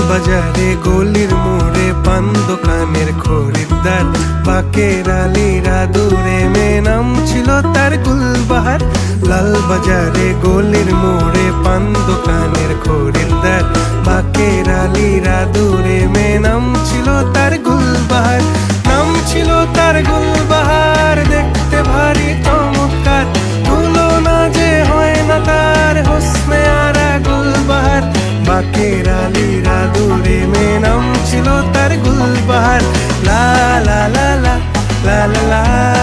বাজারে গলির মোড়ে পান দোকানের খরিদ্দার, বাকের আলীরা দূরে মেয়ে নাম ছিল তার গুলবাহার। লাল বাজারে গলির মোড়ে পান দোকানের খরিদ্দার, বাকের আলীরা দূরে মেয়ে নাম ছিল তার গুলবাহার। নাম ছিল তার গুলবাহার, দেখতে ভারী চমৎকার, তুলনা যে হয় না তার হোসনে আরা গুলবাহার। বাকের আলীরা দূরে মেয়ে নাম ছিল তার গুলবাহার। লা লা লা লা লা লা লা।